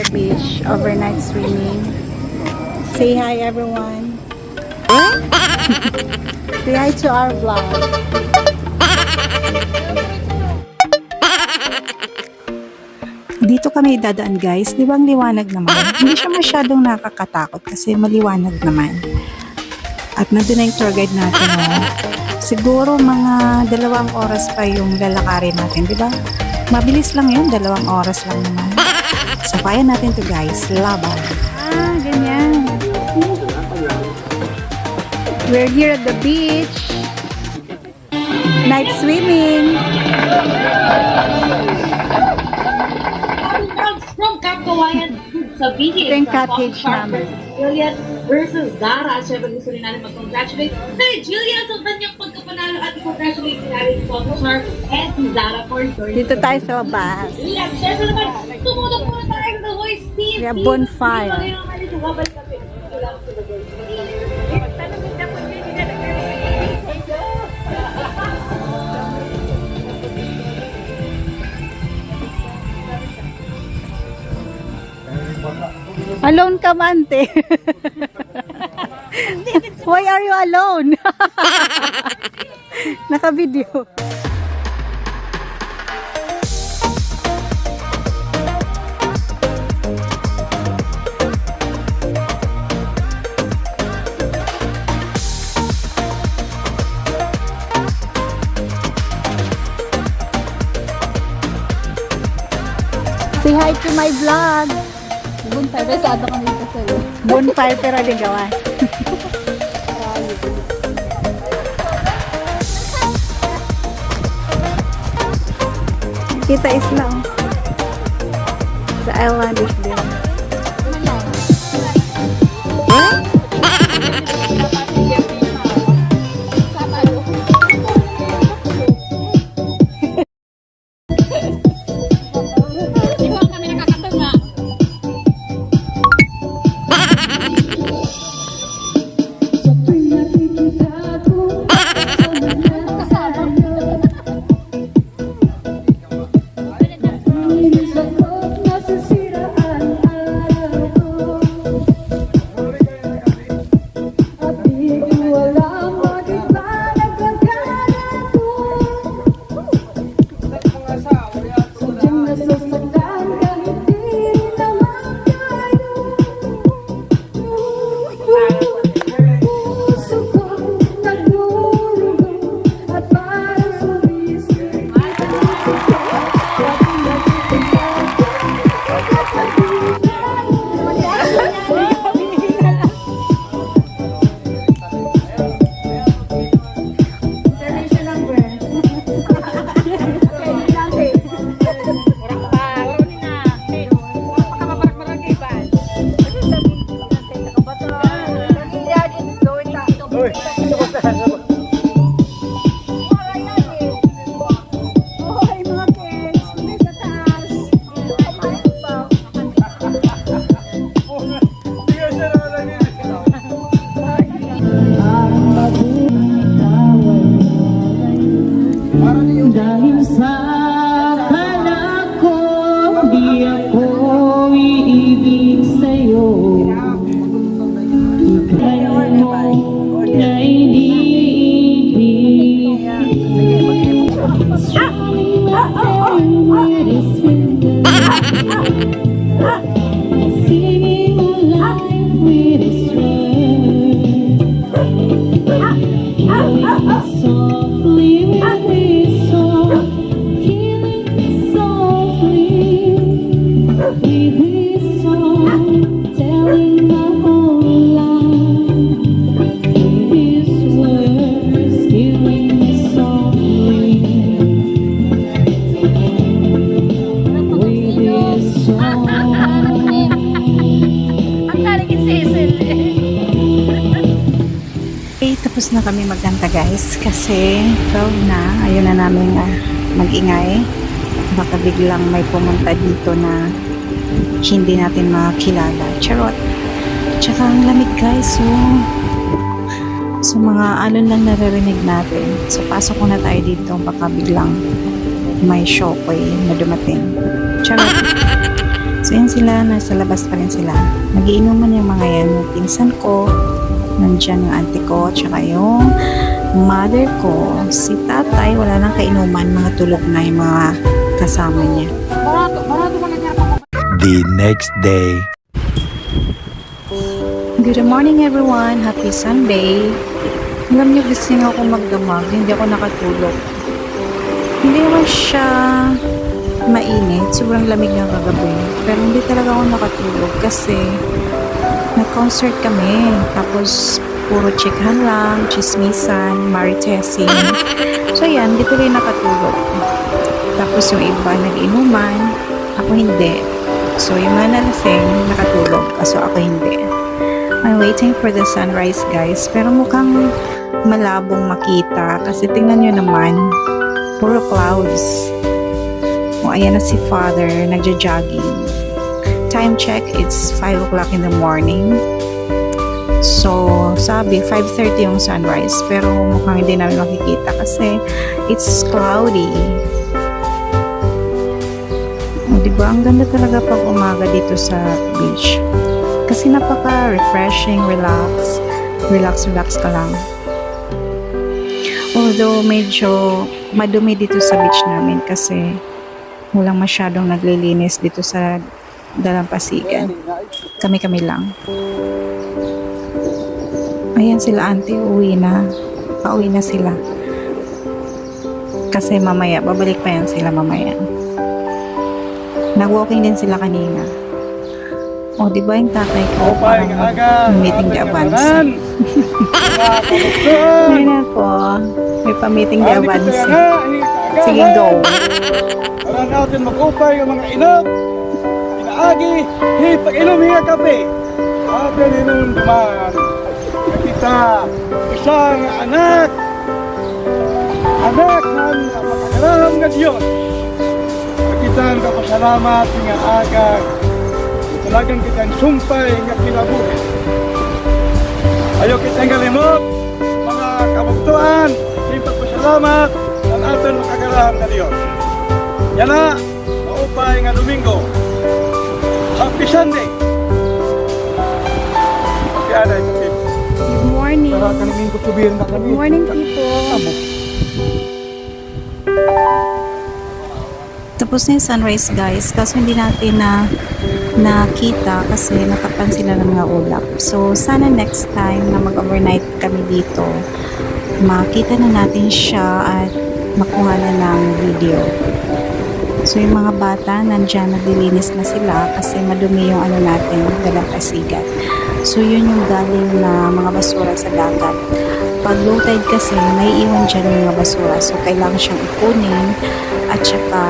the beach, overnight swimming. Say hi everyone. Say hi to our vlog. Dito kami dadaan guys, di ba ang liwanag naman? Hindi siya masyadong nakakatakot kasi maliwanag naman. At nandun na yung tour guide natin. Oh. Siguro mga 2 oras pa yung lalakarin natin, di ba? Mabilis lang yun, 2 oras lang naman. So kaya natin to guys, laban. Ah, ganyan. We're here at the beach. Night swimming. From Kawayan sa BDS. Ito yung cottage namin. Julian versus Zara. At syempre gusto rin natin mag-congratulate kay Julian sa kanyang pagkapanalo at i-congratulate natin si Photoshop and si Zara for sure. Dito tayo sa labas. Julian, syempre naman, tumulong muna tayo sa voice team. We have bonfire. Alone ka man, te. Why are you alone? Naka-video. Say hi to my vlog. Bonfire, besado kami dito sa'yo. Bonfire pero di gawas. Kita isla. Oh. The island is there. Dahil sa akala ko, di ako iibig sa'yo. Ikaw mo na iniibig. Singing my life with a strength. Softly with this song, killing me softly with this song, telling my whole life with these words, killing me softly with this song. Okay, tapos na kami magkanta guys kasi 12 na, ayun na namin mag-ingay. Baka biglang may pumunta dito na hindi natin makilala. Charot. Tsaka ang lamig guys, so mga alon lang naririnig natin. So pasok muna tayo dito, baka biglang may shokoy na dumating. Charot. So yan sila, nasa labas pa rin sila. Nagiinuman yung mga yan. Yung pinsan ko, nandyan yung auntie ko, tsaka yung mother ko. Si tatay, wala nang kainuman, mga tulog na yung mga kasama niya. The next day. Good morning everyone, happy Sunday. Alam niyo, gusto niyo ako magdamag, hindi ako nakatulog. Hindi naman siya mainit, sobrang lamig ng kagabi. Pero hindi talaga ako nakatulog kasi nag-concert kami. Tapos puro chikahan lang, chismisan, maritesin. So yan, hindi tuloy nakatulog. Tapos yung iba nag-inuman, ako hindi. So yung mga nalasing, nakatulog. So ako hindi. I'm waiting for the sunrise guys. Pero mukhang malabong makita. Kasi tingnan nyo naman, puro clouds. O ayan na si father, nagja-jogging. Time check, it's 5 o'clock in the morning. So, sabi, 5:30 yung sunrise. Pero mukhang hindi namin makikita kasi it's cloudy. O, diba? Ang ganda talaga pag umaga dito sa beach. Kasi napaka-refreshing, relax. Relax ka lang. Although medyo madumi dito sa beach namin kasi walang masyadong naglilinis dito sa Dalampasigan. Kami-kami lang. Ayan sila auntie, uwi na. Pauwi na sila. Kasi mamaya, babalik pa yan sila mamaya. Nag-walking din sila kanina. O, di ba yung tatay ko parang meeting the advance? Ayun na po. May pa-meeting the advance. Sige, go. Para natin mag-upay ang mga inap, inaagi, pag-inom hinga kape. Atin inom duman. Kita, isang anak ng makakaram nga Diyos. Kita ang kapasalamat nga aga. Talagang kitang sumpay nga kinabuhi. Ayaw kitang galimot, mga kabugtuan, pagpasalamat ang ating makakarahan na Diyos. Yan na, maupay nga Domingo. Happy Sunday! Kaya na ito. Good morning. Para kami ko subirin na kami. Good morning, people. Tapos na yung sunrise, guys. Kaso hindi natin nakita kasi natapan sila ng mga ulap. So, sana next time na mag-overnight kami dito, makita na natin siya at makuha na ng video. So, yung mga bata, nandyan, naglilinis na sila kasi madumi yung ano natin, Dalampasigan. So, yun yung galing na mga basura sa dagat. Pag low tide kasi, may iwan dyan yung mga basura. So, kailangan siyang ipunin at saka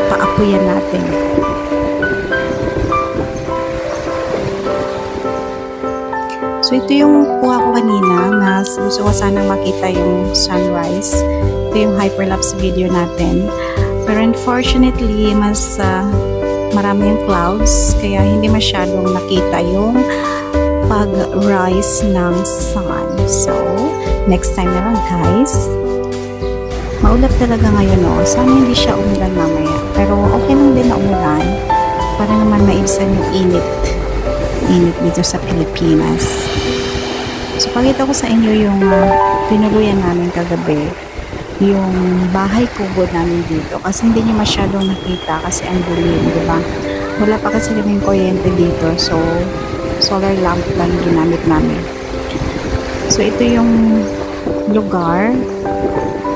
paapuyan natin. So, ito yung kuha ko kanina na gusto ko sanang makita yung sunrise. Ito yung hyperlapse video natin. Pero unfortunately, mas marami yung clouds, kaya hindi masyadong nakita yung pag-rise ng sun. So, next time na lang guys. Maulap talaga ngayon, no? Sana hindi siya umulan mamaya. Pero okay lang din na umulan para naman maibsan yung init dito sa Pilipinas. So, pakita ko sa inyo yung tinuluyan namin kagabi. Yung bahay kubo namin dito. Kasi hindi nyo masyadong nakita kasi ang dilim, di ba? Wala pa kasi kaming kuryente dito. So, solar lamp lang yung ginamit namin. So, ito yung lugar.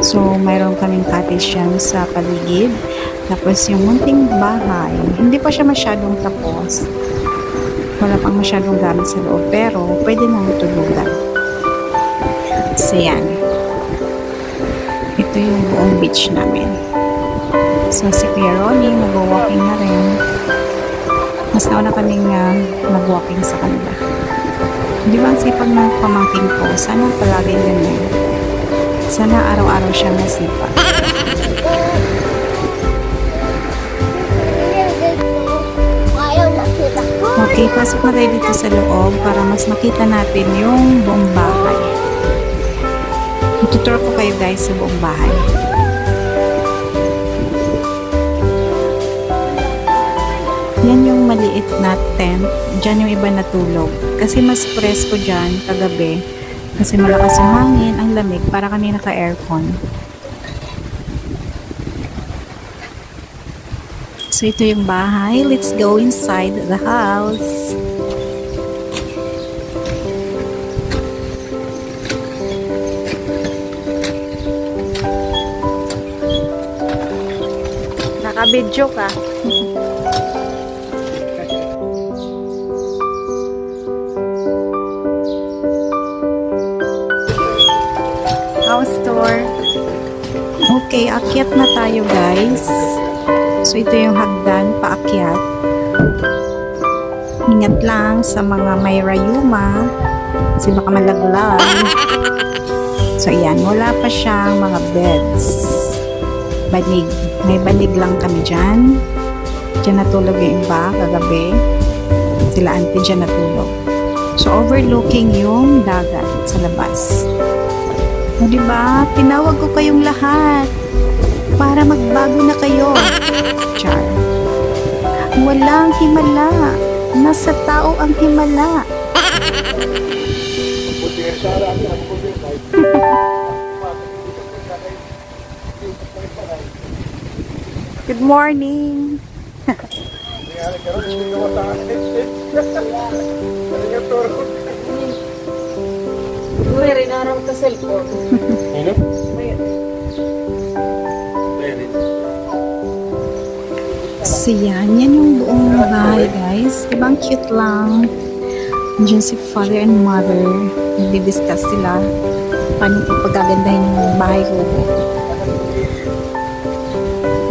So, mayroon kaming cottage yan sa paligid. Tapos, yung munting bahay, hindi pa siya masyadong tapos. Wala pang masyadong gamit sa loob. Pero, pwede nang tulugan. So, yan. Ito yung buong beach namin. So, si Kuya Ronnie, mag-walking na rin. Mas nauna kaming mag-walking sa kanila. Di ba ang sipag ng pamangkin ko? Sana palagi ganyan. Sana araw-araw siyang masipag. Okay, pasok na tayo dito sa loob para mas makita natin yung buong bahay. Tutur ko kayo guys sa buong bahay. Yan yung maliit na tent. Diyan yung iba natulog. Kasi mas presko dyan kagabi. Kasi malakas yung hangin, ang lamig, para kami naka-aircon. So ito yung bahay. Let's go inside the house. Naka-video ka. House tour. Okay, akyat na tayo guys. So ito yung hagdan paakyat. Ingat lang sa mga may rayuma kasi baka malaglag. So ayan, wala pa siyang mga beds. Banig. May banig lang kami dyan. Dyan natulog yung iba kagabi. Sila auntie dyan natulog. So overlooking yung dagat sa labas. O diba, tinawag ko kayong lahat para magbago na kayo. Char. Walang himala. Nasa tao ang himala. Good morning. Siguro rin araw ka cellphone. So yan yung buong bahay guys. Diba ang cute lang. Diyan si father and mother. Nagdi-discuss sila paano ko pagagandahin yung bahay ko.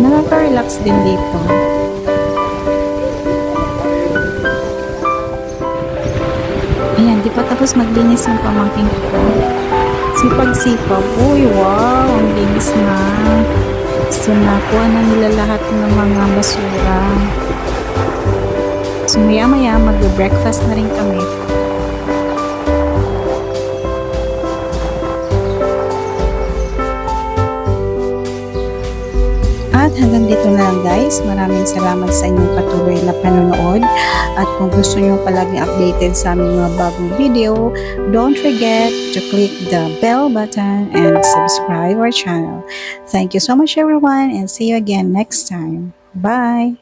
Nakaka-relax din dito. Ayan, di pa tapos maglinis yung pamangking ko. Sipag-sipag. Uy, wow, ang linis na. So, nakuha na nila lahat ng mga basura. So, maya-maya, mag-breakfast na rin kami. At hanggang dito na lang guys. Maraming salamat sa inyong patuloy na panonood. At kung gusto nyo palagi updated sa aming mga bagong video, don't forget to click the bell button and subscribe our channel. Thank you so much everyone and see you again next time. Bye!